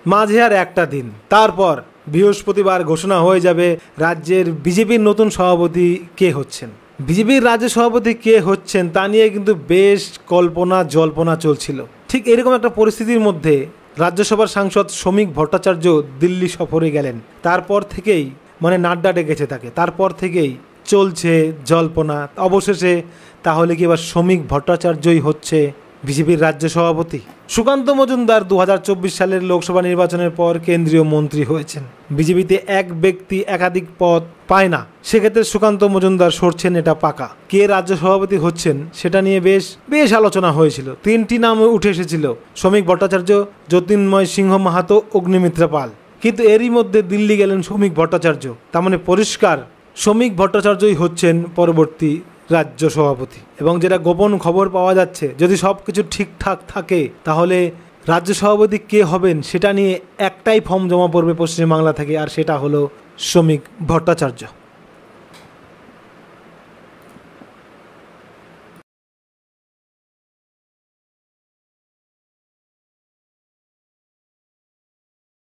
মাঝে আর একটা দিন, তারপর বৃহস্পতিবার ঘোষণা হয়ে যাবে রাজ্যের বিজেপির নতুন সভাপতি কে হচ্ছেন। বিজেপির রাজ্য সভাপতি কে হচ্ছেন তা নিয়ে কিন্তু বেশ কল্পনা জল্পনা চলছিল। ঠিক এরকম একটা পরিস্থিতির মধ্যে রাজ্যসভার সাংসদ শ্রমিক ভট্টাচার্য দিল্লি সফরে গেলেন। তারপর থেকেই নাড্ডা ডেকেছে তাকে, তারপর থেকেই চলছে জল্পনা। অবশেষে তাহলে কি এবার শ্রমিক ভট্টাচার্যই হচ্ছে বিজেপির রাজ্য সভাপতি? সুকান্ত মজুমদার 2024 সালের লোকসভা নির্বাচনের পর কেন্দ্রীয় মন্ত্রী হয়েছেন। বিজেপিতে এক ব্যক্তি একাধিক পদ পায় না, সেক্ষেত্রে সুকান্ত মজুমদার সরছেন, এটা পাকা। কে রাজ্য সভাপতি হচ্ছেন সেটা নিয়ে বেশ আলোচনা হয়েছিল। 3টি নাম উঠে এসেছিল: শ্রমিক ভট্টাচার্য, জ্যোতির্ময় সিংহ মাহাতো, অগ্নিমিত্রা পাল। কিন্তু এরই মধ্যে দিল্লি গেলেন শ্রমিক ভট্টাচার্য। তার পরিষ্কার শ্রমিক ভট্টাচার্যই হচ্ছেন পরবর্তী রাজ্য সভাপতি। এবং যেটা গোপন খবর পাওয়া যাচ্ছে, যদি সব কিছু ঠিকঠাক থাকে তাহলে রাজ্য সভাপতি কে হবেন সেটা নিয়ে একটাই ফর্ম জমা পড়বে পশ্চিমবাংলা থেকে, আর সেটা হলো শ্রমিক ভট্টাচার্য।